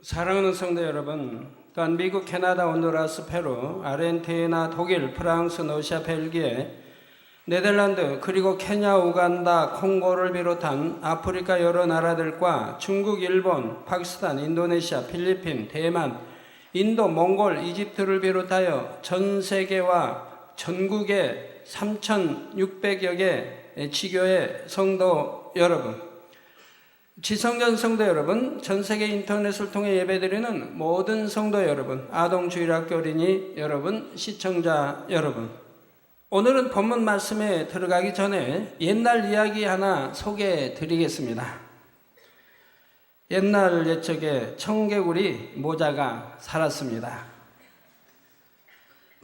사랑하는 성도 여러분, 또한 미국, 캐나다, 온두라스, 페루, 아르헨티나, 독일, 프랑스, 러시아, 벨기에, 네덜란드, 그리고 케냐, 우간다, 콩고를 비롯한 아프리카 여러 나라들과 중국, 일본, 파키스탄, 인도네시아, 필리핀, 대만, 인도, 몽골, 이집트를 비롯하여 전 세계와 전국의 3,600여 개 지교의 성도 여러분, 지성전 성도 여러분, 전 세계 인터넷을 통해 예배드리는 모든 성도 여러분, 아동주일학교 어린이 여러분, 시청자 여러분, 오늘은 본문 말씀에 들어가기 전에 옛날 이야기 하나 소개해 드리겠습니다. 옛날 옛적에 청개구리 모자가 살았습니다.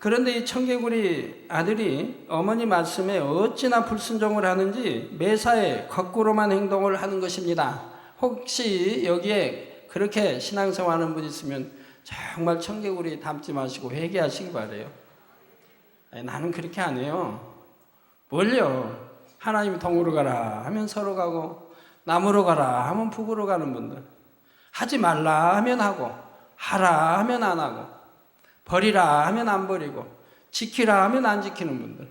그런데 이 청개구리 아들이 어머니 말씀에 어찌나 불순종을 하는지 매사에 거꾸로만 행동을 하는 것입니다. 혹시 여기에 그렇게 신앙생활하는 분 있으면 정말 청개구리 닮지 마시고 회개하시기 바래요. 아니, 나는 그렇게 안 해요. 뭘요? 하나님 동으로 가라 하면 서로 가고, 남으로 가라 하면 북으로 가는 분들, 하지 말라 하면 하고, 하라 하면 안 하고, 버리라 하면 안 버리고, 지키라 하면 안 지키는 분들,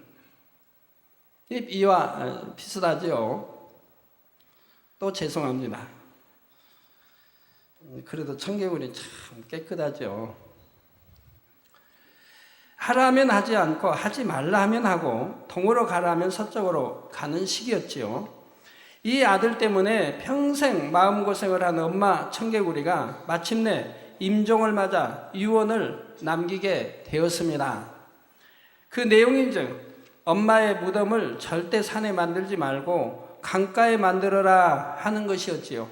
이와 비슷하죠. 또 죄송합니다. 그래도 청개구리 참 깨끗하죠. 하라 하면 하지 않고, 하지 말라 하면 하고, 동으로 가라 하면 서쪽으로 가는 시기였지요. 이 아들 때문에 평생 마음고생을 한 엄마 청개구리가 마침내 임종을 맞아 유언을 남기게 되었습니다. 그 내용인즉 엄마의 무덤을 절대 산에 만들지 말고 강가에 만들어라 하는 것이었지요.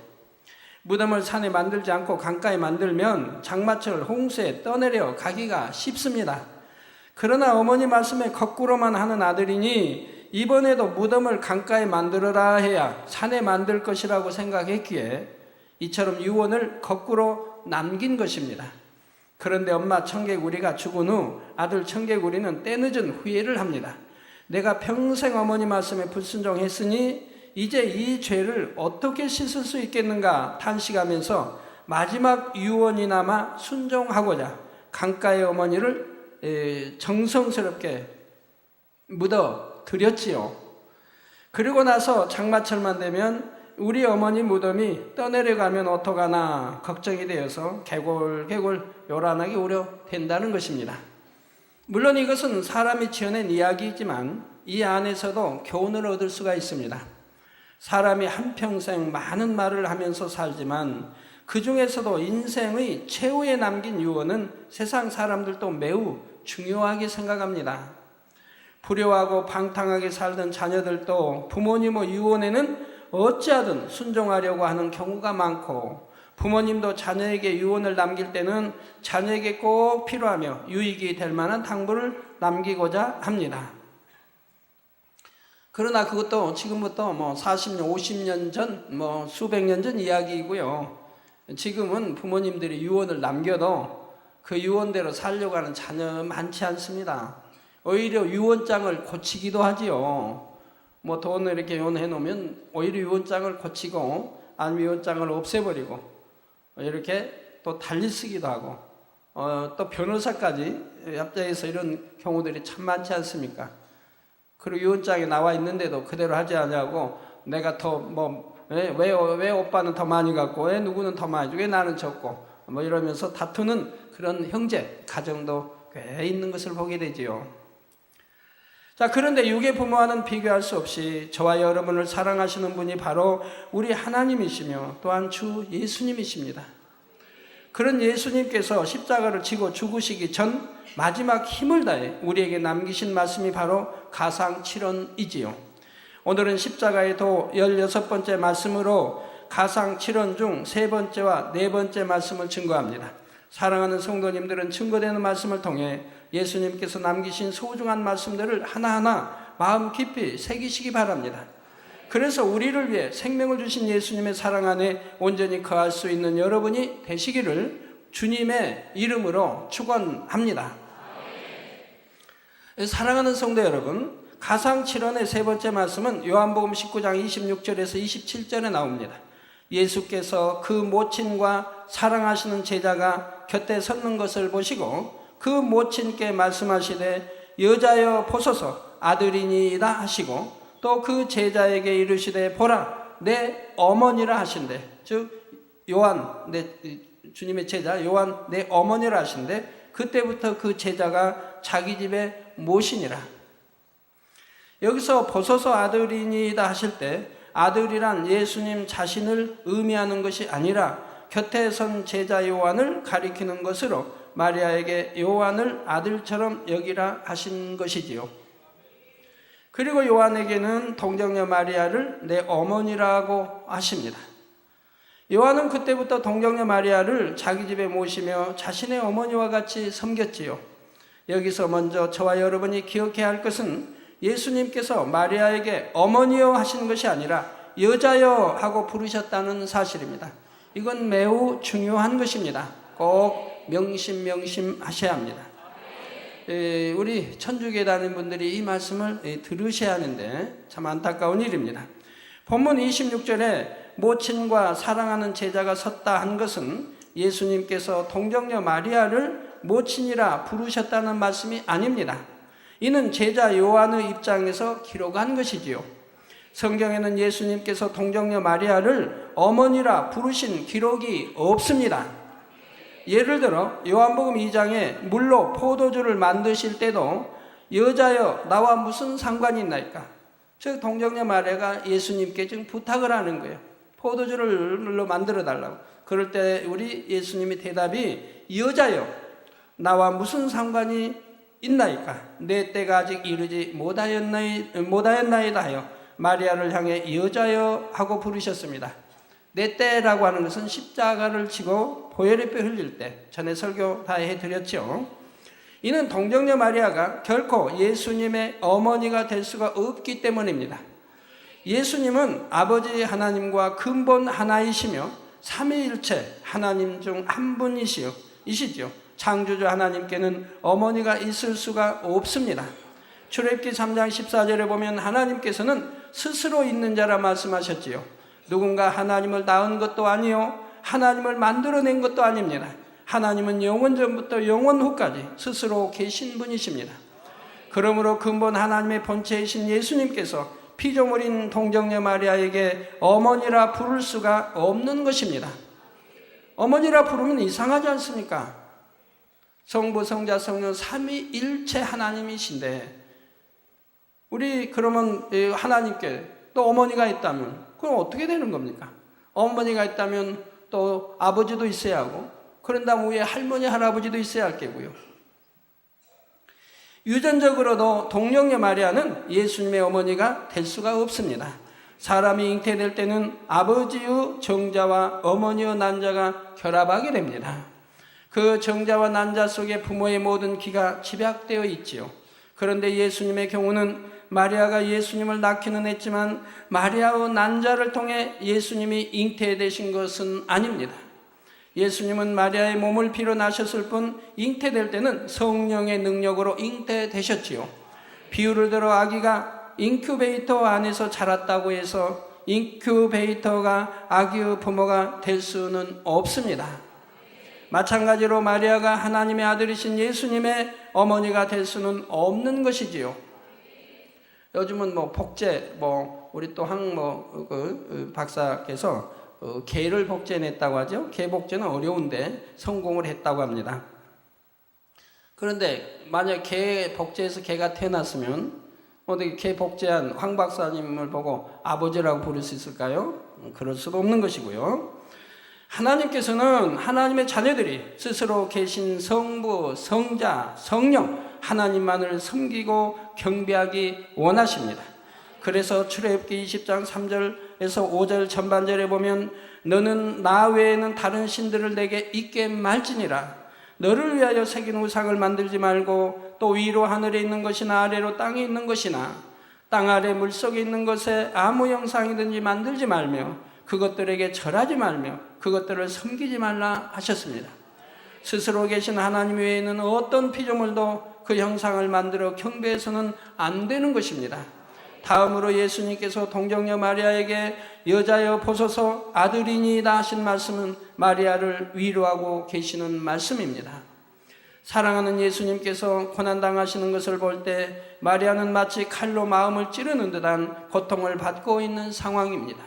무덤을 산에 만들지 않고 강가에 만들면 장마철 홍수에 떠내려 가기가 쉽습니다. 그러나 어머니 말씀에 거꾸로만 하는 아들이니 이번에도 무덤을 강가에 만들어라 해야 산에 만들 것이라고 생각했기에 이처럼 유언을 거꾸로 남긴 것입니다. 그런데 엄마 청개구리가 죽은 후 아들 청개구리는 때늦은 후회를 합니다. 내가 평생 어머니 말씀에 불순종했으니 이제 이 죄를 어떻게 씻을 수 있겠는가 탄식하면서 마지막 유언이나마 순종하고자 강가의 어머니를 정성스럽게 묻어 드렸지요. 그리고 나서 장마철만 되면 우리 어머니 무덤이 떠내려가면 어떡하나 걱정이 되어서 개골개골 요란하게 우려된다는 것입니다. 물론 이것은 사람이 지어낸 이야기이지만 이 안에서도 교훈을 얻을 수가 있습니다. 사람이 한평생 많은 말을 하면서 살지만 그 중에서도 인생의 최후에 남긴 유언은 세상 사람들도 매우 중요하게 생각합니다. 불효하고 방탕하게 살던 자녀들도 부모님의 유언에는 어찌하든 순종하려고 하는 경우가 많고, 부모님도 자녀에게 유언을 남길 때는 자녀에게 꼭 필요하며 유익이 될 만한 당부를 남기고자 합니다. 그러나 그것도 지금부터 40년, 50년 전, 수백 년 전 이야기이고요. 지금은 부모님들이 유언을 남겨도 그 유언대로 살려고 하는 자녀 많지 않습니다. 오히려 유언장을 고치기도 하지요. 돈을 이렇게 요원해 놓으면 오히려 유언장을 고치고 아니면 유언장을 없애버리고 이렇게 또 달리 쓰기도 하고 또 변호사까지 yap자해서 이런 경우들이 참 많지 않습니까? 그리고 유언장에 나와 있는데도 그대로 하지 않냐고, 내가 더 왜 오빠는 더 많이 갖고 왜 누구는 더 많이 주고 왜 나는 적고 이러면서 다투는 그런 형제 가정도 꽤 있는 것을 보게 되지요. 자, 그런데 육의 부모와는 비교할 수 없이 저와 여러분을 사랑하시는 분이 바로 우리 하나님이시며 또한 주 예수님이십니다. 그런 예수님께서 십자가를 지고 죽으시기 전 마지막 힘을 다해 우리에게 남기신 말씀이 바로 가상칠언이지요. 오늘은 십자가의 도 16번째 말씀으로 가상칠언 중 3번째와 4번째 말씀을 증거합니다. 사랑하는 성도님들은 증거되는 말씀을 통해 예수님께서 남기신 소중한 말씀들을 하나하나 마음 깊이 새기시기 바랍니다. 그래서 우리를 위해 생명을 주신 예수님의 사랑 안에 온전히 거할 수 있는 여러분이 되시기를 주님의 이름으로 축원합니다. 사랑하는 성도 여러분, 가상칠언의 3번째 말씀은 요한복음 19장 26절에서 27절에 나옵니다. 예수께서 그 모친과 사랑하시는 제자가 곁에 섰는 것을 보시고 그 모친께 말씀하시되 여자여 보소서 아들이니이다 하시고 또 그 제자에게 이르시되 보라 내 어머니라 하신대. 즉 요한 주님의 제자 요한 내 어머니라 하신대. 그때부터 그 제자가 자기 집에 모시니라. 여기서 보소서 아들이니이다 하실 때 아들이란 예수님 자신을 의미하는 것이 아니라 곁에 선 제자 요한을 가리키는 것으로 마리아에게 요한을 아들처럼 여기라 하신 것이지요. 그리고 요한에게는 동정녀 마리아를 내 어머니라고 하십니다. 요한은 그때부터 동정녀 마리아를 자기 집에 모시며 자신의 어머니와 같이 섬겼지요. 여기서 먼저 저와 여러분이 기억해야 할 것은 예수님께서 마리아에게 어머니여 하시는 것이 아니라 여자여 하고 부르셨다는 사실입니다. 이건 매우 중요한 것입니다. 꼭 명심하셔야 합니다. 우리 천주교에 다니는 분들이 이 말씀을 들으셔야 하는데 참 안타까운 일입니다. 본문 26절에 모친과 사랑하는 제자가 섰다 한 것은 예수님께서 동정녀 마리아를 모친이라 부르셨다는 말씀이 아닙니다. 이는 제자 요한의 입장에서 기록한 것이지요. 성경에는 예수님께서 동정녀 마리아를 어머니라 부르신 기록이 없습니다. 예를 들어 요한복음 2장에 물로 포도주를 만드실 때도 여자여 나와 무슨 상관이 있나이까? 즉 동정녀 마리아가 예수님께 지금 부탁을 하는 거예요. 포도주를 물로 만들어 달라고. 그럴 때 우리 예수님의 대답이 여자여 나와 무슨 상관이 있나이까? 내 때가 아직 이르지 못하였나이다 하여 마리아를 향해 여자여 하고 부르셨습니다. 내 때라고 하는 것은 십자가를 지고 보혈의 뼈 흘릴 때, 전에 설교 다 해드렸죠. 이는 동정녀 마리아가 결코 예수님의 어머니가 될 수가 없기 때문입니다. 예수님은 아버지 하나님과 근본 하나이시며 삼위일체 하나님 중 한 분이시죠. 창조주 하나님께는 어머니가 있을 수가 없습니다. 출애굽기 3장 14절에 보면 하나님께서는 스스로 있는 자라 말씀하셨지요. 누군가 하나님을 낳은 것도 아니요 하나님을 만들어낸 것도 아닙니다. 하나님은 영원 전부터 영원 후까지 스스로 계신 분이십니다. 그러므로 근본 하나님의 본체이신 예수님께서 피조물인 동정녀 마리아에게 어머니라 부를 수가 없는 것입니다. 어머니라 부르면 이상하지 않습니까? 성부, 성자, 성령 삼위일체 하나님이신데 우리 그러면 하나님께 또 어머니가 있다면 그럼 어떻게 되는 겁니까? 어머니가 있다면 또 아버지도 있어야 하고 그런 다음 위에 할머니, 할아버지도 있어야 할 게고요. 유전적으로도 동정녀 마리아는 예수님의 어머니가 될 수가 없습니다. 사람이 잉태될 때는 아버지의 정자와 어머니의 난자가 결합하게 됩니다. 그 정자와 난자 속에 부모의 모든 기가 집약되어 있지요. 그런데 예수님의 경우는 마리아가 예수님을 낳기는 했지만 마리아의 난자를 통해 예수님이 잉태되신 것은 아닙니다. 예수님은 마리아의 몸을 빌어 나셨을 뿐 잉태될 때는 성령의 능력으로 잉태되셨지요. 비유를 들어 아기가 인큐베이터 안에서 자랐다고 해서 인큐베이터가 아기의 부모가 될 수는 없습니다. 마찬가지로 마리아가 하나님의 아들이신 예수님의 어머니가 될 수는 없는 것이지요. 요즘은 복제, 우리 또 박사께서 개를 복제냈다고 하죠. 개 복제는 어려운데 성공을 했다고 합니다. 그런데 만약 개 복제해서 개가 태어났으면 어떻게 개 복제한 황 박사님을 보고 아버지라고 부를 수 있을까요? 그럴 수도 없는 것이고요. 하나님께서는 하나님의 자녀들이 스스로 계신 성부, 성자, 성령 하나님만을 섬기고 경배하기 원하십니다. 그래서 출애굽기 20장 3절에서 5절 전반절에 보면 너는 나 외에는 다른 신들을 내게 있게 말지니라. 너를 위하여 새긴 우상을 만들지 말고 또 위로 하늘에 있는 것이나 아래로 땅에 있는 것이나 땅 아래 물속에 있는 것에 아무 형상이든지 만들지 말며 그것들에게 절하지 말며 그것들을 섬기지 말라 하셨습니다. 스스로 계신 하나님 외에는 어떤 피조물도 그 형상을 만들어 경배해서는 안 되는 것입니다. 다음으로 예수님께서 동정녀 마리아에게 여자여 보소서 아들이니이다 하신 말씀은 마리아를 위로하고 계시는 말씀입니다. 사랑하는 예수님께서 고난당하시는 것을 볼 때 마리아는 마치 칼로 마음을 찌르는 듯한 고통을 받고 있는 상황입니다.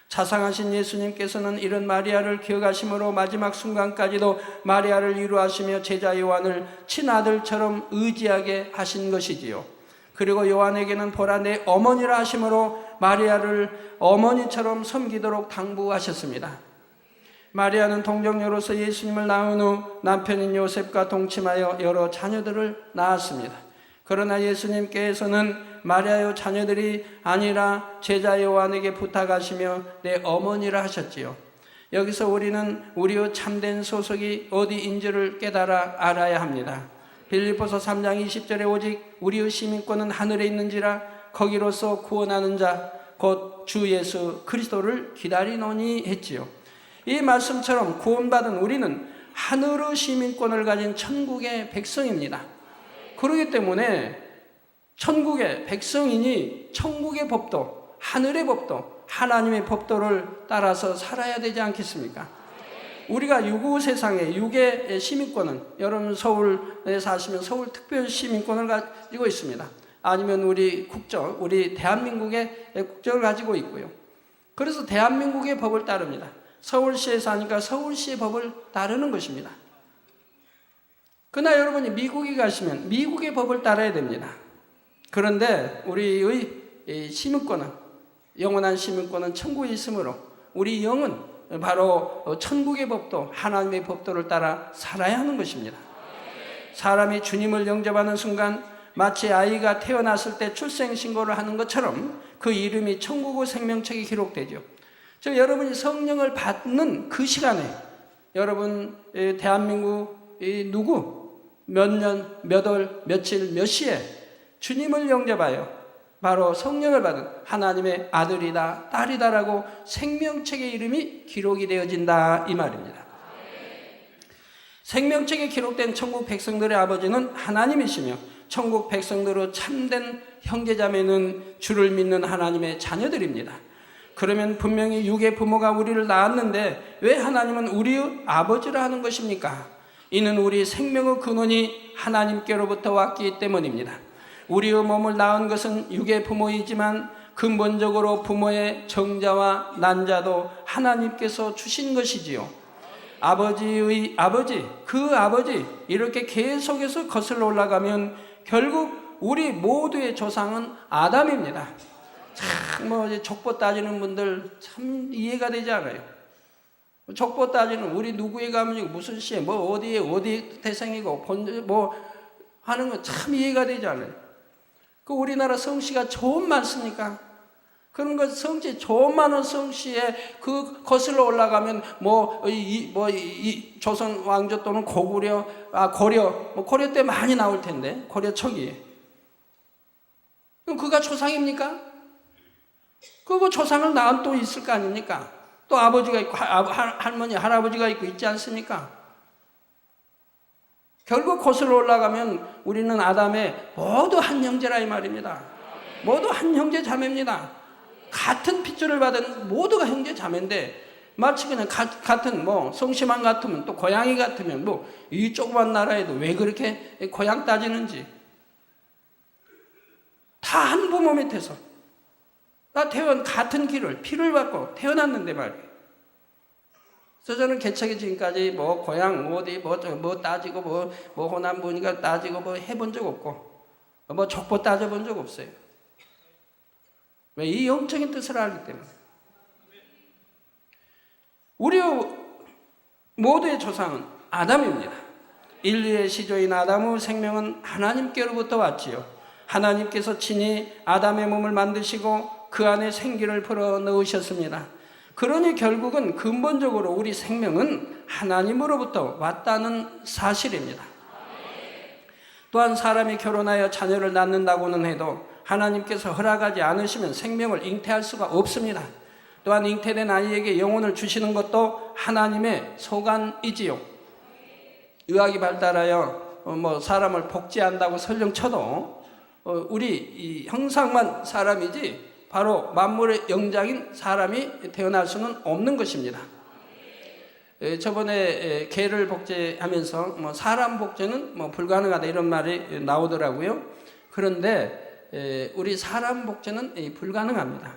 자상하신 예수님께서는 이런 마리아를 기억하심으로 마지막 순간까지도 마리아를 위로하시며 제자 요한을 친아들처럼 의지하게 하신 것이지요. 그리고 요한에게는 보라 내 어머니라 하심으로 마리아를 어머니처럼 섬기도록 당부하셨습니다. 마리아는 동정녀로서 예수님을 낳은 후 남편인 요셉과 동침하여 여러 자녀들을 낳았습니다. 그러나 예수님께서는 마리아의 자녀들이 아니라 제자 요한에게 부탁하시며 내 어머니라 하셨지요. 여기서 우리는 우리의 참된 소속이 어디인지를 깨달아 알아야 합니다. 빌립보서 3장 20절에 오직 우리의 시민권은 하늘에 있는지라 거기로서 구원하는 자 곧 주 예수 그리스도를 기다리노니 했지요. 이 말씀처럼 구원받은 우리는 하늘의 시민권을 가진 천국의 백성입니다. 그렇기 때문에 천국의 백성이니 천국의 법도 하늘의 법도 하나님의 법도를 따라서 살아야 되지 않겠습니까? 우리가 유구 세상의 육의 시민권은 여러분 서울에 사시면 서울 특별 시민권을 가지고 있습니다. 아니면 우리 국적, 우리 대한민국의 국적을 가지고 있고요. 그래서 대한민국의 법을 따릅니다. 서울시에 사니까 서울시의 법을 따르는 것입니다. 그러나 여러분이 미국에 가시면 미국의 법을 따라야 됩니다. 그런데 우리의 시민권은, 영원한 시민권은 천국에 있으므로 우리 영은 바로 천국의 법도 하나님의 법도를 따라 살아야 하는 것입니다. 사람이 주님을 영접하는 순간 마치 아이가 태어났을 때 출생신고를 하는 것처럼 그 이름이 천국의 생명책에 기록되죠. 즉 여러분이 성령을 받는 그 시간에 여러분 대한민국 누구 몇 년, 몇 월, 며칠, 몇 시에 주님을 영접하여 바로 성령을 받은 하나님의 아들이다, 딸이다라고 생명책의 이름이 기록이 되어진다 이 말입니다. 생명책에 기록된 천국 백성들의 아버지는 하나님이시며 천국 백성들의 참된 형제자매는 주를 믿는 하나님의 자녀들입니다. 그러면 분명히 육의 부모가 우리를 낳았는데 왜 하나님은 우리의 아버지라 하는 것입니까? 이는 우리 생명의 근원이 하나님께로부터 왔기 때문입니다. 우리의 몸을 낳은 것은 육의 부모이지만 근본적으로 부모의 정자와 난자도 하나님께서 주신 것이지요. 아버지의 아버지, 그 아버지 이렇게 계속해서 거슬러 올라가면 결국 우리 모두의 조상은 아담입니다. 참 족보 따지는 분들 참 이해가 되지 않아요. 족보 따지는 우리 누구의 가문이고 무슨 시에 뭐 어디에 어디 태생이고 뭐 하는 거 참 이해가 되지 않아요. 그 우리나라 성씨가 좋은 많습니까? 그런 것 성씨 좋은 많은 성씨에 그 거슬러 올라가면 이 조선 왕조 또는 고구려 고려 때 많이 나올 텐데 고려 초기에 그럼 그가 조상입니까? 그 조상을 낳은 또 있을 거 아닙니까? 또 아버지가 있고 할머니 할아버지가 있고 있지 않습니까? 결국 거슬러 올라가면 우리는 아담의 모두 한 형제라 이 말입니다. 모두 한 형제 자매입니다. 같은 핏줄을 받은 모두가 형제 자매인데 마치 그냥 같은 성씨만 같으면 또 고향이 같으면 이 조그만 나라에도 왜 그렇게 고향 따지는지 다 한 부모 밑에서 다 같은 길을 피를 받고 태어났는데 말이에요. 그래서 저는 개척이 지금까지 고향 어디 따지고 호남분이가 따지고 해본 적 없고 족보 따져본 적 없어요. 왜? 이 영적인 뜻을 알기 때문에. 우리 모두의 조상은 아담입니다. 인류의 시조인 아담의 생명은 하나님께로부터 왔지요. 하나님께서 친히 아담의 몸을 만드시고 그 안에 생기를 불어 넣으셨습니다. 그러니 결국은 근본적으로 우리 생명은 하나님으로부터 왔다는 사실입니다. 또한 사람이 결혼하여 자녀를 낳는다고는 해도 하나님께서 허락하지 않으시면 생명을 잉태할 수가 없습니다. 또한 잉태된 아이에게 영혼을 주시는 것도 하나님의 소관이지요. 의학이 발달하여 사람을 복제한다고 설령 쳐도 우리 이 형상만 사람이지 바로 만물의 영장인 사람이 태어날 수는 없는 것입니다. 저번에 개를 복제하면서 사람 복제는 불가능하다 이런 말이 나오더라고요. 그런데 우리 사람 복제는 불가능합니다.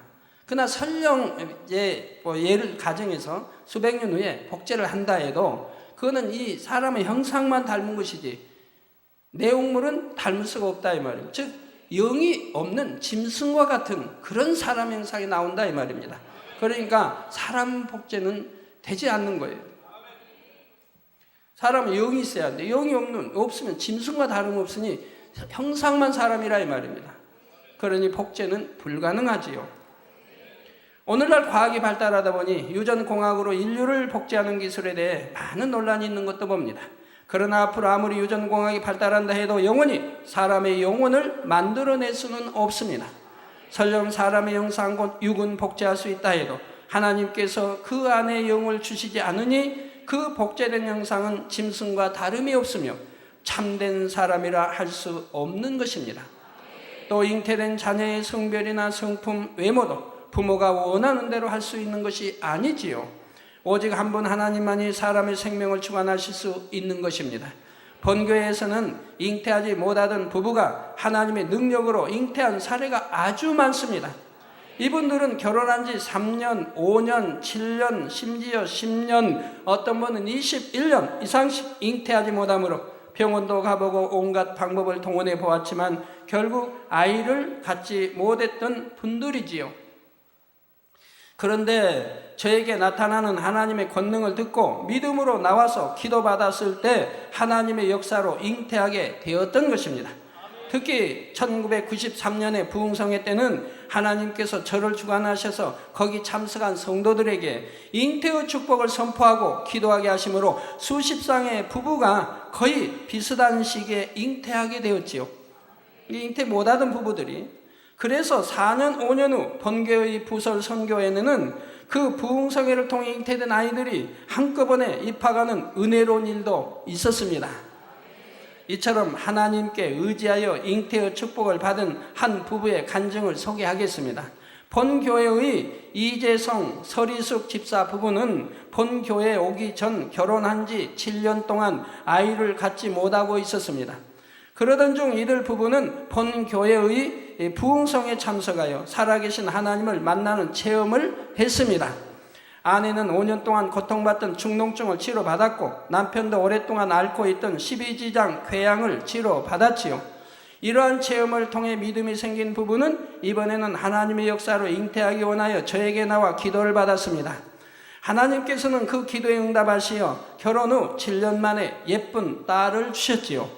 그러나 설령 예를 가정해서 수백 년 후에 복제를 한다 해도 그거는 이 사람의 형상만 닮은 것이지 내용물은 닮을 수가 없다 이 말이에요. 즉 영이 없는 짐승과 같은 그런 사람 형상이 나온다 이 말입니다. 그러니까 사람 복제는 되지 않는 거예요. 사람은 영이 있어야 돼. 영이 없으면 짐승과 다름없으니 형상만 사람이라 이 말입니다. 그러니 복제는 불가능하지요. 오늘날 과학이 발달하다 보니 유전공학으로 인류를 복제하는 기술에 대해 많은 논란이 있는 것도 봅니다. 그러나 앞으로 아무리 유전공학이 발달한다 해도 영원히 사람의 영혼을 만들어낼 수는 없습니다. 설령 사람의 형상 곧 육은 복제할 수 있다 해도 하나님께서 그 안에 영을 주시지 않으니 그 복제된 형상은 짐승과 다름이 없으며 참된 사람이라 할 수 없는 것입니다. 또 잉태된 자녀의 성별이나 성품, 외모도 부모가 원하는 대로 할 수 있는 것이 아니지요. 오직 한 분 하나님만이 사람의 생명을 주관하실 수 있는 것입니다. 본교회에서는 잉태하지 못하던 부부가 하나님의 능력으로 잉태한 사례가 아주 많습니다. 이분들은 결혼한 지 3년, 5년, 7년, 심지어 10년, 어떤 분은 21년 이상씩 잉태하지 못하므로 병원도 가보고 온갖 방법을 동원해 보았지만 결국 아이를 갖지 못했던 분들이지요. 그런데 저에게 나타나는 하나님의 권능을 듣고 믿음으로 나와서 기도받았을 때 하나님의 역사로 잉태하게 되었던 것입니다. 특히 1993년에 부흥성회 때는 하나님께서 저를 주관하셔서 거기 참석한 성도들에게 잉태의 축복을 선포하고 기도하게 하심으로 수십 쌍의 부부가 거의 비슷한 시기에 잉태하게 되었지요. 잉태 못하던 부부들이. 그래서 4년, 5년 후 본교의 부설 선교회에는 그 부흥성회를 통해 잉태된 아이들이 한꺼번에 입학하는 은혜로운 일도 있었습니다. 이처럼 하나님께 의지하여 잉태의 축복을 받은 한 부부의 간증을 소개하겠습니다. 본교회의 이재성, 서리숙 집사 부부는 본교회에 오기 전 결혼한 지 7년 동안 아이를 갖지 못하고 있었습니다. 그러던 중 이들 부부는 본교회의 부흥성에 참석하여 살아계신 하나님을 만나는 체험을 했습니다. 아내는 5년 동안 고통받던 중농증을 치료받았고 남편도 오랫동안 앓고 있던 12지장 궤양을 치료받았지요. 이러한 체험을 통해 믿음이 생긴 부부는 이번에는 하나님의 역사로 잉태하기 원하여 저에게 나와 기도를 받았습니다. 하나님께서는 그 기도에 응답하시어 결혼 후 7년 만에 예쁜 딸을 주셨지요.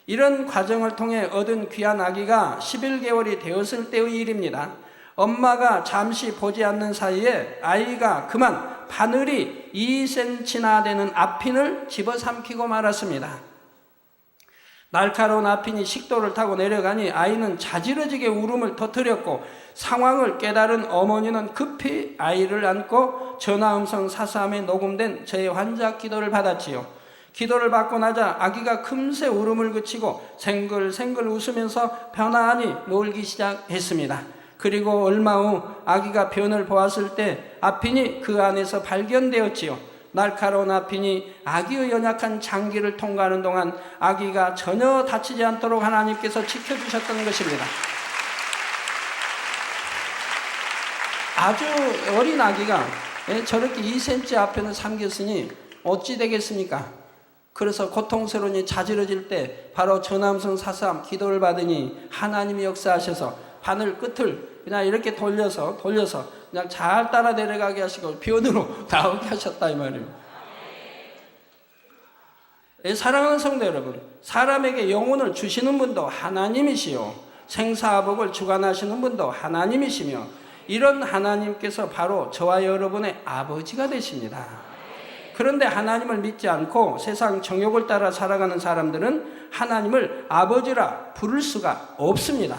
이런 과정을 통해 얻은 귀한 아기가 11개월이 되었을 때의 일입니다. 엄마가 잠시 보지 않는 사이에 아이가 그만 바늘이 2cm나 되는 앞핀을 집어삼키고 말았습니다. 날카로운 앞핀이 식도를 타고 내려가니 아이는 자지러지게 울음을 터뜨렸고 상황을 깨달은 어머니는 급히 아이를 안고 전화음성 사서함에 녹음된 저의 환자 기도를 받았지요. 기도를 받고 나자 아기가 금세 울음을 그치고 생글생글 웃으면서 편안히 놀기 시작했습니다. 그리고 얼마 후 아기가 변을 보았을 때 앞핀이 그 안에서 발견되었지요. 날카로운 앞핀이 아기의 연약한 장기를 통과하는 동안 아기가 전혀 다치지 않도록 하나님께서 지켜주셨던 것입니다. 아주 어린 아기가 저렇게 2cm 앞핀을 삼겼으니 어찌 되겠습니까? 그래서 고통스러우니 자지러질 때 바로 전함성 사삼 기도를 받으니 하나님이 역사하셔서 바늘 끝을 그냥 이렇게 돌려서 그냥 잘 따라 내려가게 하시고 변으로 나오게 하셨다 이 말입니다. 사랑하는 성도 여러분, 사람에게 영혼을 주시는 분도 하나님이시요 생사복을 주관하시는 분도 하나님이시며 이런 하나님께서 바로 저와 여러분의 아버지가 되십니다. 그런데 하나님을 믿지 않고 세상 정욕을 따라 살아가는 사람들은 하나님을 아버지라 부를 수가 없습니다.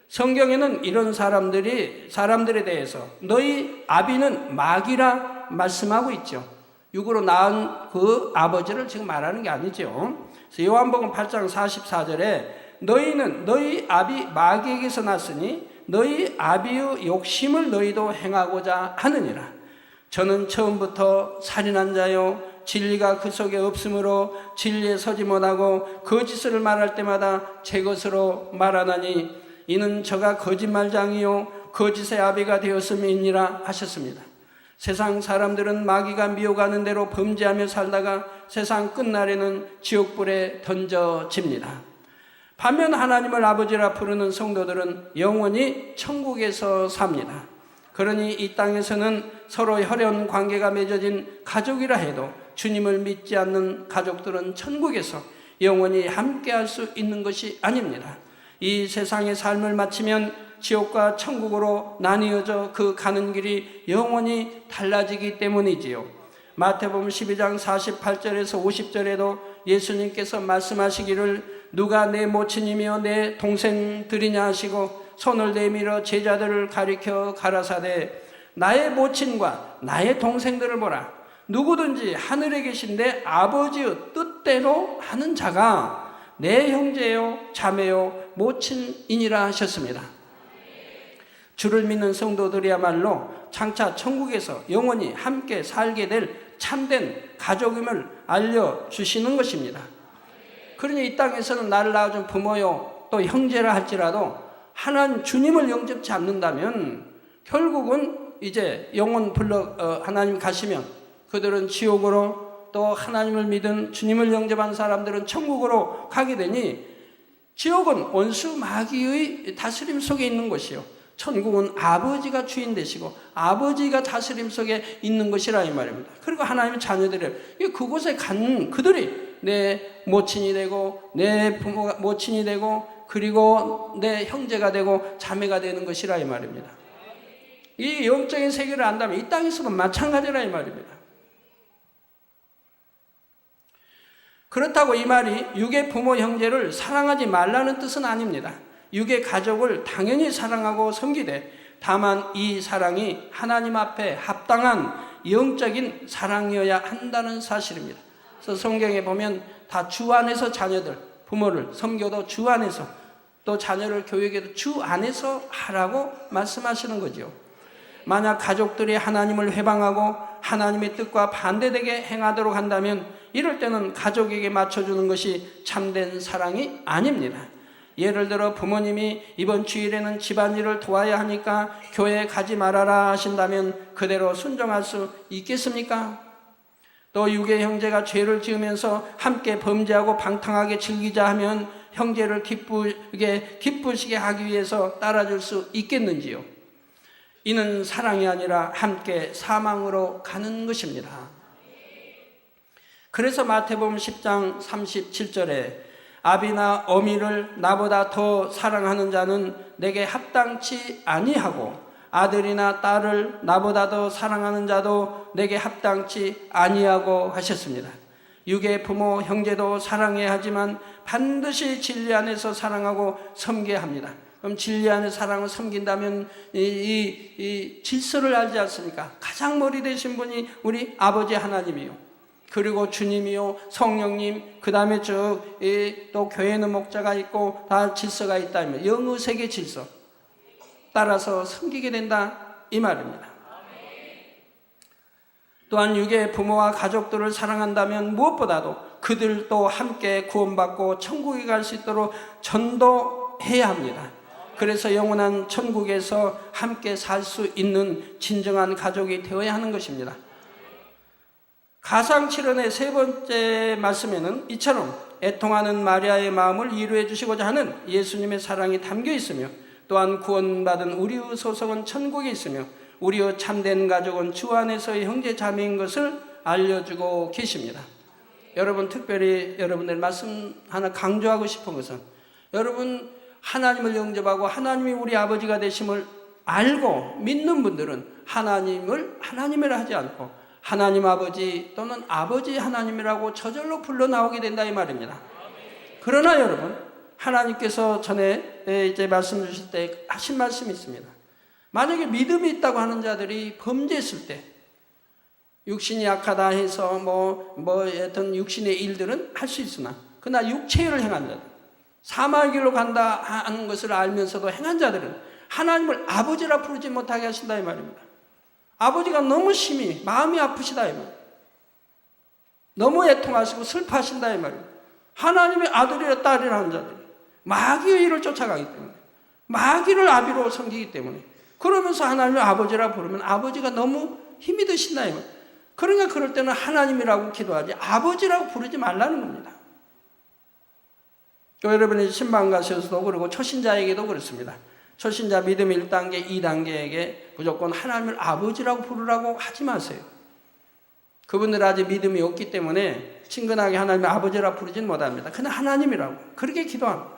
성경에는 이런 사람들에 대해서 너희 아비는 마귀라 말씀하고 있죠. 육으로 낳은 그 아버지를 지금 말하는 게 아니죠. 그래서 요한복음 8장 44절에 너희는 너희 아비 마귀에게서 났으니 너희 아비의 욕심을 너희도 행하고자 하느니라. 저는 처음부터 살인한 자요 진리가 그 속에 없으므로 진리에 서지 못하고 거짓을 말할 때마다 제 것으로 말하나니 이는 저가 거짓말장이요 거짓의 아비가 되었음이니라 하셨습니다. 세상 사람들은 마귀가 미혹하는 대로 범죄하며 살다가 세상 끝날에는 지옥불에 던져집니다. 반면 하나님을 아버지라 부르는 성도들은 영원히 천국에서 삽니다. 그러니 이 땅에서는 서로 혈연 관계가 맺어진 가족이라 해도 주님을 믿지 않는 가족들은 천국에서 영원히 함께할 수 있는 것이 아닙니다. 이 세상의 삶을 마치면 지옥과 천국으로 나뉘어져 그 가는 길이 영원히 달라지기 때문이지요. 마태복음 12장 48절에서 50절에도 예수님께서 말씀하시기를 누가 내 모친이며 내 동생들이냐 하시고 손을 내밀어 제자들을 가리켜 가라사대 나의 모친과 나의 동생들을 보라. 누구든지 하늘에 계신 내 아버지의 뜻대로 하는 자가 내 형제요 자매요 모친이니라 하셨습니다. 주를 믿는 성도들이야말로 장차 천국에서 영원히 함께 살게 될 참된 가족임을 알려주시는 것입니다. 그러니 이 땅에서는 나를 낳아준 부모요 또 형제라 할지라도 하나님 주님을 영접치 않는다면 결국은 이제 영원 하나님 가시면 그들은 지옥으로 또 하나님을 믿은 주님을 영접한 사람들은 천국으로 가게 되니 지옥은 원수 마귀의 다스림 속에 있는 것이요 천국은 아버지가 주인 되시고 아버지가 다스림 속에 있는 것이라 이 말입니다. 그리고 하나님의 자녀들이 그곳에 간 그들이 내 모친이 되고 내 부모가 모친이 되고 그리고 내 형제가 되고 자매가 되는 것이라 이 말입니다. 이 영적인 세계를 안다면 이 땅에서도 마찬가지라 이 말입니다. 그렇다고 이 말이 육의 부모 형제를 사랑하지 말라는 뜻은 아닙니다. 육의 가족을 당연히 사랑하고 섬기되 다만 이 사랑이 하나님 앞에 합당한 영적인 사랑이어야 한다는 사실입니다. 그래서 성경에 보면 다 주 안에서 자녀들 부모를 섬겨도 주 안에서 또 자녀를 교육해도 주 안에서 하라고 말씀하시는 거죠. 만약 가족들이 하나님을 회방하고 하나님의 뜻과 반대되게 행하도록 한다면 이럴 때는 가족에게 맞춰주는 것이 참된 사랑이 아닙니다. 예를 들어 부모님이 이번 주일에는 집안일을 도와야 하니까 교회에 가지 말아라 하신다면 그대로 순종할 수 있겠습니까? 또 육의 형제가 죄를 지으면서 함께 범죄하고 방탕하게 즐기자 하면 형제를 기쁘시게 하기 위해서 따라줄 수 있겠는지요? 이는 사랑이 아니라 함께 사망으로 가는 것입니다. 그래서 마태복음 10장 37절에 아비나 어미를 나보다 더 사랑하는 자는 내게 합당치 아니하고 아들이나 딸을 나보다 더 사랑하는 자도 내게 합당치 아니하고 하셨습니다. 육의 부모 형제도 사랑해야 하지만 반드시 진리 안에서 사랑하고 섬겨야 합니다. 그럼 진리 안에 사랑을 섬긴다면 이 질서를 알지 않습니까? 가장 머리 되신 분이 우리 아버지 하나님이요. 그리고 주님이요, 성령님, 그 다음에 또 교회는 목자가 있고 다 질서가 있다면 영의 세계 질서 따라서 섬기게 된다 이 말입니다. 또한 육의 부모와 가족들을 사랑한다면 무엇보다도 그들도 함께 구원받고 천국에 갈 수 있도록 전도해야 합니다. 그래서 영원한 천국에서 함께 살 수 있는 진정한 가족이 되어야 하는 것입니다. 가상칠언의 세 번째 말씀에는 이처럼 애통하는 마리아의 마음을 이루해 주시고자 하는 예수님의 사랑이 담겨 있으며 또한 구원받은 우리의 소속은 천국에 있으며 우리의 참된 가족은 주 안에서의 형제 자매인 것을 알려주고 계십니다. 여러분 특별히 여러분들 말씀 하나 강조하고 싶은 것은 여러분 하나님을 영접하고 하나님이 우리 아버지가 되심을 알고 믿는 분들은 하나님을 하나님이라 하지 않고 하나님 아버지 또는 아버지 하나님이라고 저절로 불러 나오게 된다 이 말입니다. 그러나 여러분 하나님께서 전에 이제 말씀 주실 때 하신 말씀이 있습니다. 만약에 믿음이 있다고 하는 자들이 범죄했을 때 육신이 약하다 해서 어떤 육신의 일들은 할 수 있으나 그러나 육체를 행한 자들 사망의 길로 간다 하는 것을 알면서도 행한 자들은 하나님을 아버지라 부르지 못하게 하신다 이 말입니다. 아버지가 너무 심히 마음이 아프시다 이 말입니다. 너무 애통하시고 슬퍼하신다 이 말입니다. 하나님의 아들이라 딸이라 하는 자들이 마귀의 일을 쫓아가기 때문에, 마귀를 아비로 섬기기 때문에, 그러면서 하나님을 아버지라 부르면 아버지가 너무 힘이 드신다 이 말입니다. 그러니까 그럴 때는 하나님이라고 기도하지 아버지라고 부르지 말라는 겁니다. 여러분이 신방 가셔서도 그러고 초신자에게도 그렇습니다. 초신자 믿음 1단계, 2단계에게 무조건 하나님을 아버지라고 부르라고 하지 마세요. 그분들 아직 믿음이 없기 때문에 친근하게 하나님을 아버지라고 부르지는 못합니다. 그냥 하나님이라고 그렇게 기도합니다.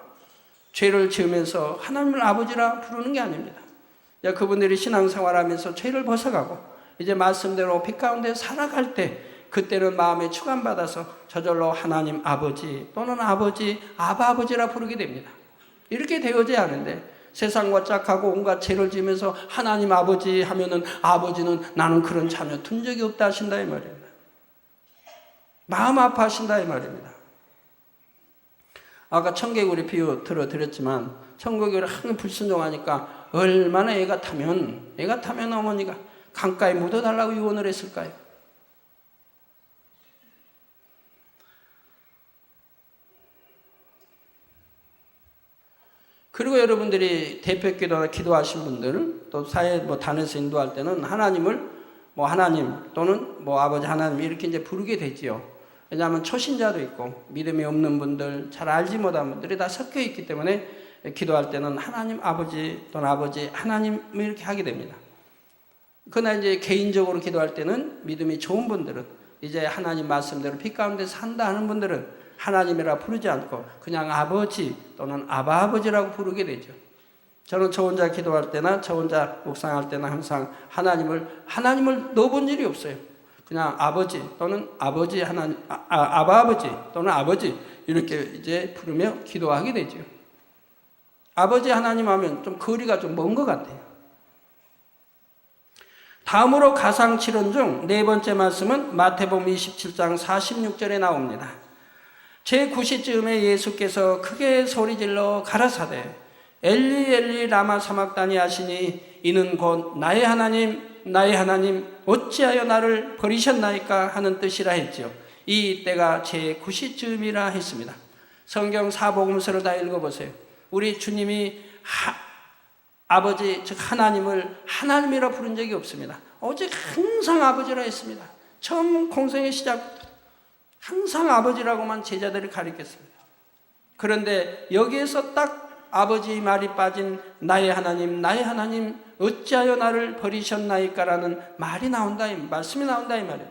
죄를 지으면서 하나님을 아버지라 부르는 게 아닙니다. 그분들이 신앙생활하면서 죄를 벗어가고 이제 말씀대로 빛 가운데 살아갈 때, 그때는 마음에 주관받아서 저절로 하나님 아버지 또는 아버지, 아바 아버지라 부르게 됩니다. 이렇게 되어져야 하는데 세상과 짝하고 온갖 죄를 지으면서 하나님 아버지 하면은 아버지는 나는 그런 자녀 둔 적이 없다 하신다 이 말입니다. 마음 아파하신다 이 말입니다. 아까 청개구리 비유 들어드렸지만 청개구리 항상 불순종하니까 얼마나 애가 타면 어머니가 강가에 묻어달라고 유언을 했을까요? 그리고 여러분들이 대표기도나 기도하신 분들, 또 사회 단에서 인도할 때는 하나님을 하나님 또는 아버지 하나님 이렇게 이제 부르게 되지요. 왜냐하면 초신자도 있고 믿음이 없는 분들, 잘 알지 못한 분들이 다 섞여 있기 때문에 기도할 때는 하나님 아버지 또는 아버지 하나님 이렇게 하게 됩니다. 그러나 이제 개인적으로 기도할 때는 믿음이 좋은 분들은 이제 하나님 말씀대로 빛 가운데 산다 하는 분들은 하나님이라 부르지 않고 그냥 아버지 또는 아바 아버지라고 부르게 되죠. 저는 저 혼자 기도할 때나 저 혼자 묵상할 때나 항상 하나님을 넣어본 일이 없어요. 그냥 아버지 또는 아버지 하나님, 아바 아버지 또는 아버지 이렇게 이제 부르며 기도하게 되죠. 아버지 하나님 하면 좀 거리가 좀 먼 것 같아요. 다음으로 가상칠언 중 네 번째 말씀은 마태복음 27장 46절에 나옵니다. 제9시쯤에 예수께서 크게 소리질러 가라사대 엘리 엘리 라마 사막다니 하시니 이는 곧 나의 하나님 어찌하여 나를 버리셨나이까 하는 뜻이라 했지요. 이 때가 제9시쯤이라 했습니다. 성경 사복음서를 다 읽어보세요. 우리 주님이 아버지 즉 하나님을 하나님이라 부른 적이 없습니다. 오직 항상 아버지라 했습니다. 처음 공생의 시작부터 항상 아버지라고만 제자들이 가르쳤습니다. 그런데 여기에서 딱 아버지 말이 빠진 나의 하나님 어찌하여 나를 버리셨나이까라는 말이 나온다, 말씀이 나온다 이 말이에요.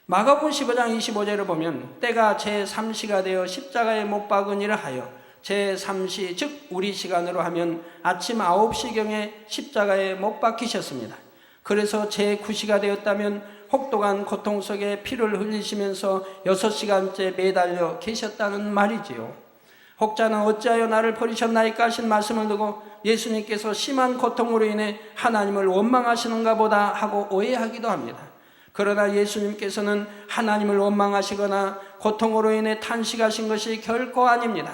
마가복음 15장 25절을 보면 때가 제3시가 되어 십자가에 못 박으니라 하여 제3시 즉 우리 시간으로 하면 아침 9시경에 십자가에 못 박히셨습니다. 그래서 제9시가 되었다면 혹독한 고통 속에 피를 흘리시면서 6시간째 매달려 계셨다는 말이지요. 혹자는 어찌하여 나를 버리셨나이까 하신 말씀을 두고 예수님께서 심한 고통으로 인해 하나님을 원망하시는가 보다 하고 오해하기도 합니다. 그러나 예수님께서는 하나님을 원망하시거나 고통으로 인해 탄식하신 것이 결코 아닙니다.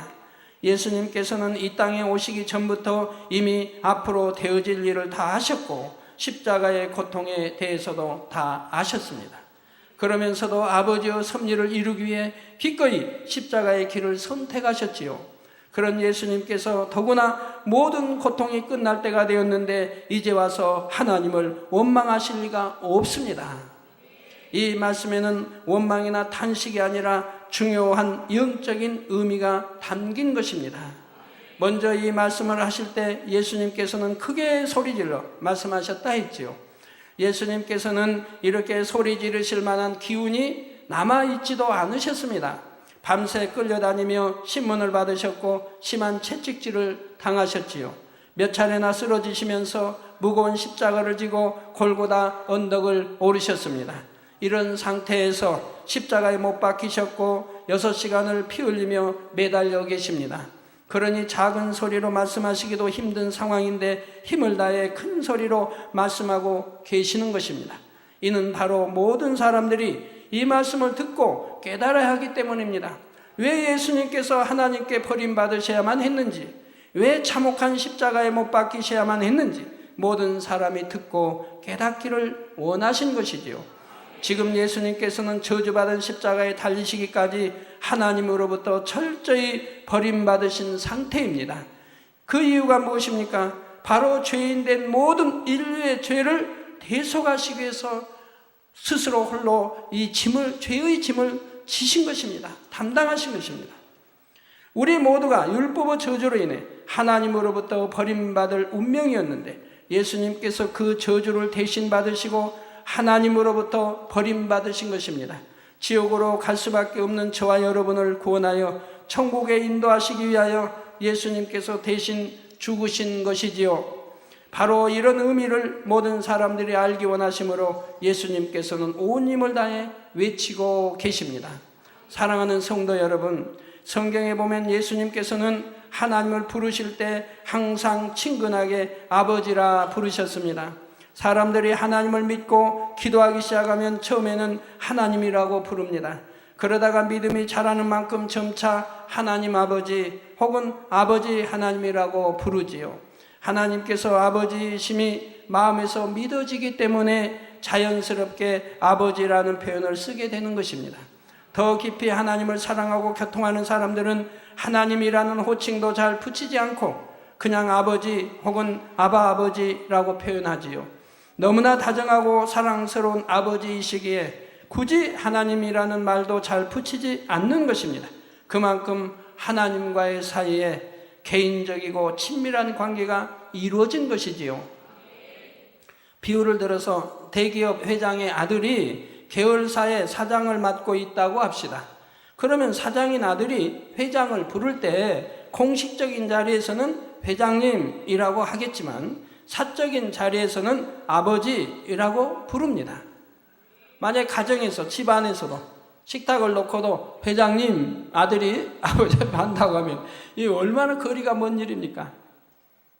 예수님께서는 이 땅에 오시기 전부터 이미 앞으로 되어질 일을 다 하셨고 십자가의 고통에 대해서도 다 아셨습니다. 그러면서도 아버지의 섭리를 이루기 위해 기꺼이 십자가의 길을 선택하셨지요. 그런 예수님께서 더구나 모든 고통이 끝날 때가 되었는데 이제 와서 하나님을 원망하실 리가 없습니다. 이 말씀에는 원망이나 탄식이 아니라 중요한 영적인 의미가 담긴 것입니다. 먼저 이 말씀을 하실 때 예수님께서는 크게 소리질러 말씀하셨다 했지요. 예수님께서는 이렇게 소리 지르실 만한 기운이 남아있지도 않으셨습니다. 밤새 끌려다니며 신문을 받으셨고 심한 채찍질을 당하셨지요. 몇 차례나 쓰러지시면서 무거운 십자가를 지고 골고다 언덕을 오르셨습니다. 이런 상태에서 십자가에 못 박히셨고 6시간을 피 흘리며 매달려 계십니다. 그러니 작은 소리로 말씀하시기도 힘든 상황인데 힘을 다해 큰 소리로 말씀하고 계시는 것입니다. 이는 바로 모든 사람들이 이 말씀을 듣고 깨달아야 하기 때문입니다. 왜 예수님께서 하나님께 버림받으셔야만 했는지, 왜 참혹한 십자가에 못 박히셔야만 했는지 모든 사람이 듣고 깨닫기를 원하신 것이지요. 지금 예수님께서는 저주받은 십자가에 달리시기까지 하나님으로부터 철저히 버림받으신 상태입니다. 그 이유가 무엇입니까? 바로 죄인된 모든 인류의 죄를 대속하시기 위해서 스스로 홀로 이 짐을, 죄의 짐을 지신 것입니다. 담당하신 것입니다. 우리 모두가 율법의 저주로 인해 하나님으로부터 버림받을 운명이었는데 예수님께서 그 저주를 대신 받으시고 하나님으로부터 버림받으신 것입니다. 지옥으로 갈 수밖에 없는 저와 여러분을 구원하여 천국에 인도하시기 위하여 예수님께서 대신 죽으신 것이지요. 바로 이런 의미를 모든 사람들이 알기 원하시므로 예수님께서는 온 힘을 다해 외치고 계십니다. 사랑하는 성도 여러분, 성경에 보면 예수님께서는 하나님을 부르실 때 항상 친근하게 아버지라 부르셨습니다. 사람들이 하나님을 믿고 기도하기 시작하면 처음에는 하나님이라고 부릅니다. 그러다가 믿음이 자라는 만큼 점차 하나님 아버지 혹은 아버지 하나님이라고 부르지요. 하나님께서 아버지심이 마음에서 믿어지기 때문에 자연스럽게 아버지라는 표현을 쓰게 되는 것입니다. 더 깊이 하나님을 사랑하고 교통하는 사람들은 하나님이라는 호칭도 잘 붙이지 않고 그냥 아버지 혹은 아바 아버지라고 표현하지요. 너무나 다정하고 사랑스러운 아버지이시기에 굳이 하나님이라는 말도 잘 붙이지 않는 것입니다. 그만큼 하나님과의 사이에 개인적이고 친밀한 관계가 이루어진 것이지요. 비유를 들어서 대기업 회장의 아들이 계열사의 사장을 맡고 있다고 합시다. 그러면 사장인 아들이 회장을 부를 때 공식적인 자리에서는 회장님이라고 하겠지만 사적인 자리에서는 아버지라고 부릅니다. 만약 가정에서 집안에서도 식탁을 놓고도 회장님 아들이 아버지한테 한다고 하면 이 얼마나 거리가 먼 일입니까?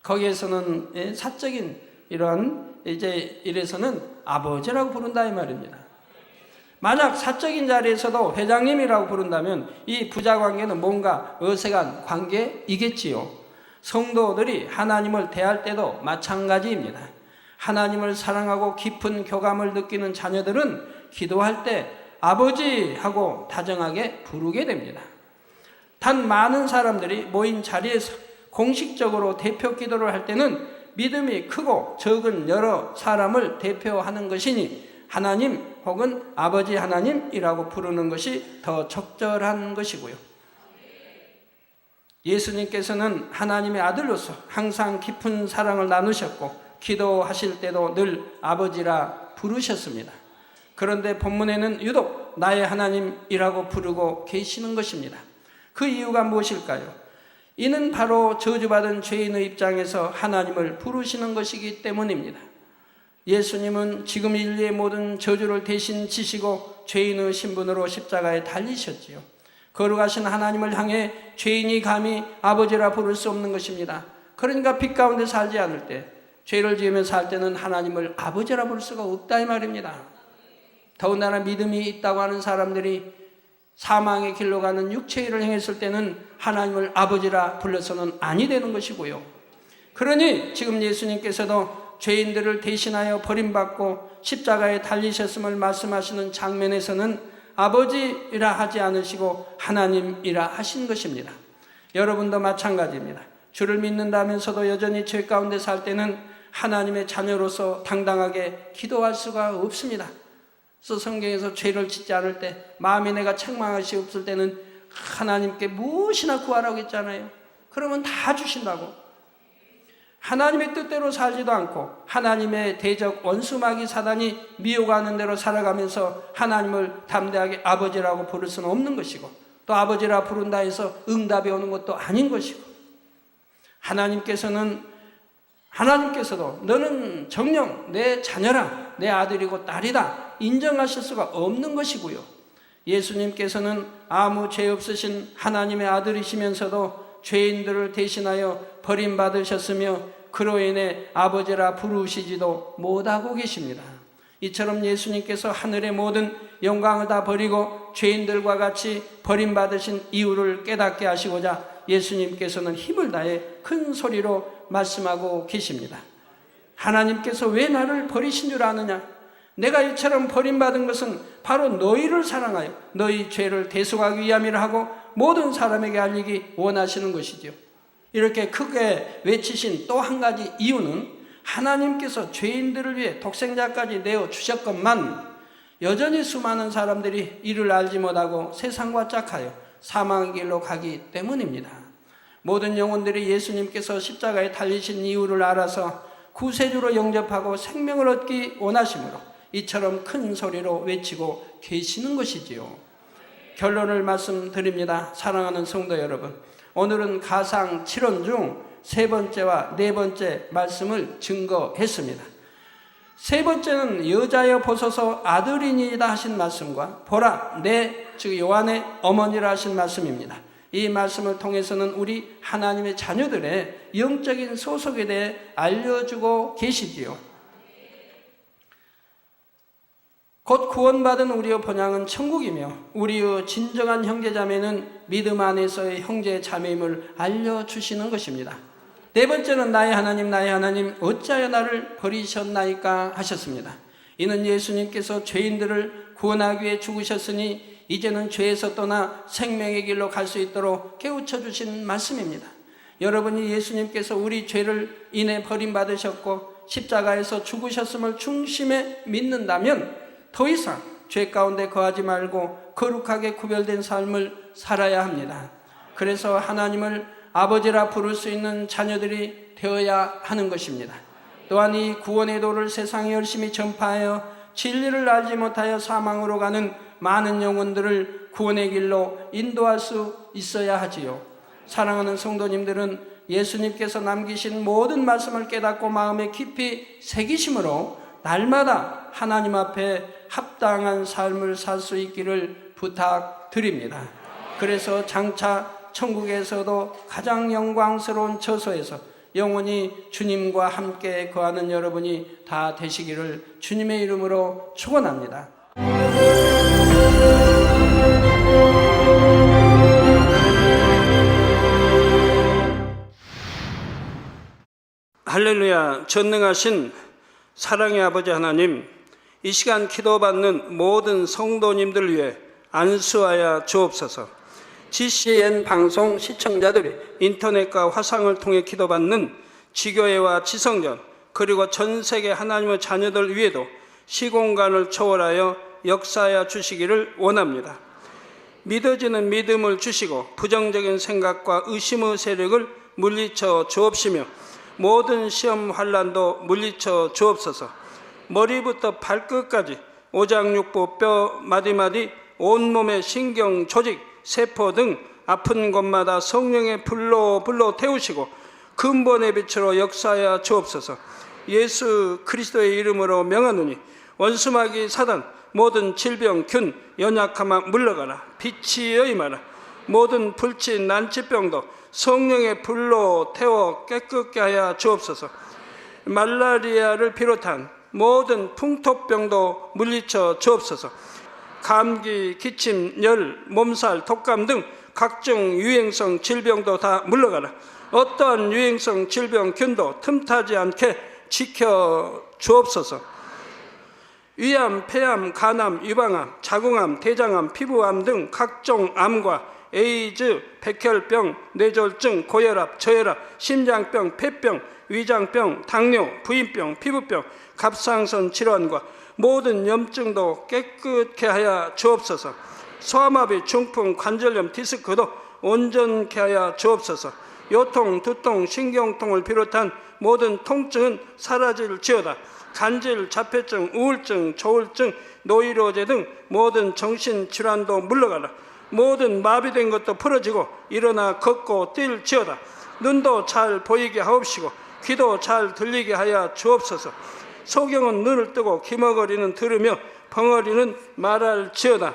거기에서는 사적인 이런 일에서는 아버지라고 부른다 이 말입니다. 만약 사적인 자리에서도 회장님이라고 부른다면 이 부자 관계는 뭔가 어색한 관계이겠지요. 성도들이 하나님을 대할 때도 마찬가지입니다. 하나님을 사랑하고 깊은 교감을 느끼는 자녀들은 기도할 때 아버지 하고 다정하게 부르게 됩니다. 단 많은 사람들이 모인 자리에서 공식적으로 대표 기도를 할 때는 믿음이 크고 적은 여러 사람을 대표하는 것이니 하나님 혹은 아버지 하나님이라고 부르는 것이 더 적절한 것이고요. 예수님께서는 하나님의 아들로서 항상 깊은 사랑을 나누셨고 기도하실 때도 늘 아버지라 부르셨습니다. 그런데 본문에는 유독 나의 하나님이라고 부르고 계시는 것입니다. 그 이유가 무엇일까요? 이는 바로 저주받은 죄인의 입장에서 하나님을 부르시는 것이기 때문입니다. 예수님은 지금 인류의 모든 저주를 대신 지시고 죄인의 신분으로 십자가에 달리셨지요. 거룩하신 하나님을 향해 죄인이 감히 아버지라 부를 수 없는 것입니다. 그러니까 빛 가운데 살지 않을 때, 죄를 지으며 살 때는 하나님을 아버지라 부를 수가 없다 이 말입니다. 더군다나 믿음이 있다고 하는 사람들이 사망의 길로 가는 육체의 일을 행했을 때는 하나님을 아버지라 불러서는 아니 되는 것이고요. 그러니 지금 예수님께서도 죄인들을 대신하여 버림받고 십자가에 달리셨음을 말씀하시는 장면에서는 아버지라 하지 않으시고 하나님이라 하신 것입니다. 여러분도 마찬가지입니다. 주를 믿는다면서도 여전히 죄 가운데 살 때는 하나님의 자녀로서 당당하게 기도할 수가 없습니다. 그래서 성경에서 죄를 짓지 않을 때, 마음에 내가 책망할 수 없을 때는 하나님께 무엇이나 구하라고 했잖아요. 그러면 다 주신다고. 하나님의 뜻대로 살지도 않고 하나님의 대적 원수마귀 사단이 미혹하는 대로 살아가면서 하나님을 담대하게 아버지라고 부를 수는 없는 것이고, 또 아버지라 부른다 해서 응답이 오는 것도 아닌 것이고, 하나님께서도 너는 정녕 내 자녀라, 내 아들이고 딸이다 인정하실 수가 없는 것이고요. 예수님께서는 아무 죄 없으신 하나님의 아들이시면서도 죄인들을 대신하여 버림받으셨으며 그로 인해 아버지라 부르시지도 못하고 계십니다. 이처럼 예수님께서 하늘의 모든 영광을 다 버리고 죄인들과 같이 버림받으신 이유를 깨닫게 하시고자 예수님께서는 힘을 다해 큰 소리로 말씀하고 계십니다. 하나님께서 왜 나를 버리신 줄 아느냐? 내가 이처럼 버림받은 것은 바로 너희를 사랑하여 너희 죄를 대속하기 위함이라 하고 모든 사람에게 알리기 원하시는 것이지요. 이렇게 크게 외치신 또 한 가지 이유는 하나님께서 죄인들을 위해 독생자까지 내어주셨건만 여전히 수많은 사람들이 이를 알지 못하고 세상과 짝하여 사망의 길로 가기 때문입니다. 모든 영혼들이 예수님께서 십자가에 달리신 이유를 알아서 구세주로 영접하고 생명을 얻기 원하심으로 이처럼 큰 소리로 외치고 계시는 것이지요. 결론을 말씀드립니다. 사랑하는 성도 여러분, 오늘은 가상 7원 중 세 번째와 네 번째 말씀을 증거했습니다. 세 번째는 여자여 보소서 아들이니이다 하신 말씀과 보라 내 즉 요한의 어머니라 하신 말씀입니다. 이 말씀을 통해서는 우리 하나님의 자녀들의 영적인 소속에 대해 알려주고 계시지요. 곧 구원받은 우리의 본향은 천국이며 우리의 진정한 형제자매는 믿음 안에서의 형제자매임을 알려주시는 것입니다. 네 번째는 나의 하나님 어찌하여 나를 버리셨나이까 하셨습니다. 이는 예수님께서 죄인들을 구원하기 위해 죽으셨으니 이제는 죄에서 떠나 생명의 길로 갈 수 있도록 깨우쳐 주신 말씀입니다. 여러분이 예수님께서 우리 죄를 인해 버림받으셨고 십자가에서 죽으셨음을 중심에 믿는다면 더 이상 죄 가운데 거하지 말고 거룩하게 구별된 삶을 살아야 합니다. 그래서 하나님을 아버지라 부를 수 있는 자녀들이 되어야 하는 것입니다. 또한 이 구원의 도를 세상에 열심히 전파하여 진리를 알지 못하여 사망으로 가는 많은 영혼들을 구원의 길로 인도할 수 있어야 하지요. 사랑하는 성도님들은 예수님께서 남기신 모든 말씀을 깨닫고 마음에 깊이 새기심으로 날마다 하나님 앞에 합당한 삶을 살 수 있기를 부탁드립니다. 그래서 장차 천국에서도 가장 영광스러운 처소에서 영원히 주님과 함께 거하는 여러분이 다 되시기를 주님의 이름으로 축원합니다. 할렐루야. 전능하신 사랑의 아버지 하나님, 이 시간 기도받는 모든 성도님들 위해 안수하여 주옵소서. GCN 방송 시청자들이 인터넷과 화상을 통해 기도받는 지교회와 지성전 그리고 전 세계 하나님의 자녀들 위에도 시공간을 초월하여 역사하여 주시기를 원합니다. 믿어지는 믿음을 주시고 부정적인 생각과 의심의 세력을 물리쳐 주옵시며 모든 시험 환난도 물리쳐 주옵소서. 머리부터 발끝까지 오장육부 뼈 마디마디 온몸의 신경 조직 세포 등 아픈 곳마다 성령의 불로 태우시고 근본의 빛으로 역사하여 주옵소서. 예수 그리스도의 이름으로 명하노니 원수마귀 사단 모든 질병 균 연약함아 물러가라. 빛이 임하라. 모든 불친 난치병도 성령의 불로 태워 깨끗게 하여 주옵소서. 말라리아를 비롯한 모든 풍토병도 물리쳐 주옵소서. 감기, 기침, 열, 몸살, 독감 등 각종 유행성 질병도 다 물러가라. 어떠한 유행성 질병 균도 틈타지 않게 지켜 주옵소서. 위암, 폐암, 간암, 유방암, 자궁암, 대장암, 피부암 등 각종 암과 에이즈, 백혈병, 뇌졸중, 고혈압, 저혈압, 심장병, 폐병, 위장병, 당뇨, 부인병, 피부병, 갑상선 질환과 모든 염증도 깨끗게 하여 주옵소서. 소아마비, 중풍, 관절염, 디스크도 온전케 하여 주옵소서. 요통, 두통, 신경통을 비롯한 모든 통증은 사라질지어다. 간질, 자폐증, 우울증, 조울증, 노이로제 등 모든 정신질환도 물러가라. 모든 마비된 것도 풀어지고 일어나 걷고 뛸지어다. 눈도 잘 보이게 하옵시고 귀도 잘 들리게 하여 주옵소서. 소경은 눈을 뜨고 기머거리는 들으며 벙어리는 말할지어다.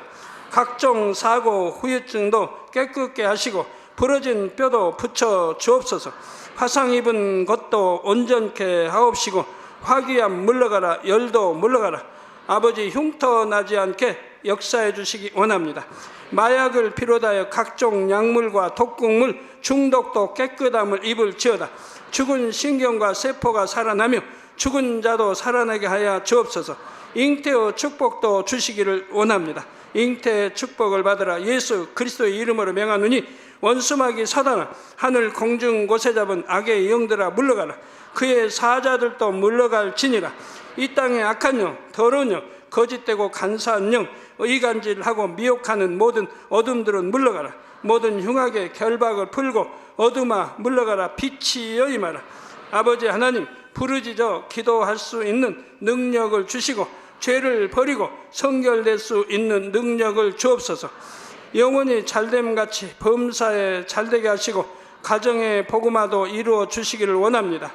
각종 사고 후유증도 깨끗게 하시고 부러진 뼈도 붙여 주옵소서. 화상 입은 것도 온전케 하옵시고 화기암 물러가라. 열도 물러가라. 아버지 흉터 나지 않게 역사해 주시기 원합니다. 마약을 비롯하여 각종 약물과 독극물 중독도 깨끗함을 입을지어다. 죽은 신경과 세포가 살아나며 죽은 자도 살아나게 하여 주옵소서. 잉태의 축복도 주시기를 원합니다. 잉태의 축복을 받으라. 예수 그리스도의 이름으로 명하노니 원수마귀 사단아, 하늘 공중 곳에 잡은 악의 영들아 물러가라. 그의 사자들도 물러갈지니라. 이 땅의 악한 영, 더러운 영, 거짓되고 간사한 영, 의간질하고 미혹하는 모든 어둠들은 물러가라. 모든 흉악의 결박을 풀고 어둠아 물러가라. 빛이여 임하라. 아버지 하나님, 부르짖어 기도할 수 있는 능력을 주시고 죄를 버리고 성결될 수 있는 능력을 주옵소서. 영혼이 잘됨같이 범사에 잘되게 하시고 가정의 복음화도 이루어 주시기를 원합니다.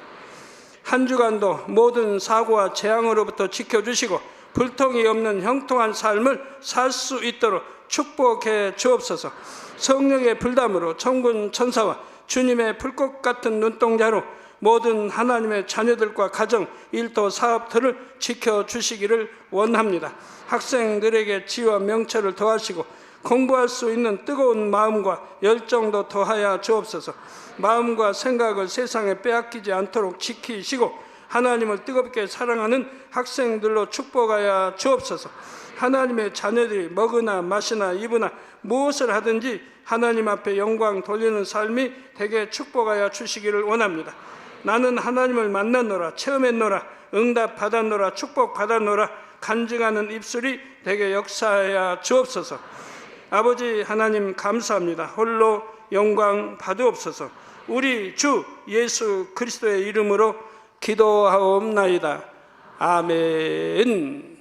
한 주간도 모든 사고와 재앙으로부터 지켜주시고 불통이 없는 형통한 삶을 살 수 있도록 축복해 주옵소서. 성령의 불담으로 천군 천사와 주님의 불꽃 같은 눈동자로 모든 하나님의 자녀들과 가정, 일도, 사업들을 지켜주시기를 원합니다. 학생들에게 지혜와 명철을 더하시고 공부할 수 있는 뜨거운 마음과 열정도 더하여 주옵소서. 마음과 생각을 세상에 빼앗기지 않도록 지키시고 하나님을 뜨겁게 사랑하는 학생들로 축복하여 주옵소서. 하나님의 자녀들이 먹으나 마시나 입으나 무엇을 하든지 하나님 앞에 영광 돌리는 삶이 되게 축복하여 주시기를 원합니다. 나는 하나님을 만났노라, 체험했노라, 응답 받았노라, 축복 받았노라 간증하는 입술이 되게 역사하여 주옵소서. 아버지 하나님 감사합니다. 홀로 영광 받으옵소서. 우리 주 예수 그리스도의 이름으로 기도하옵나이다. 아멘.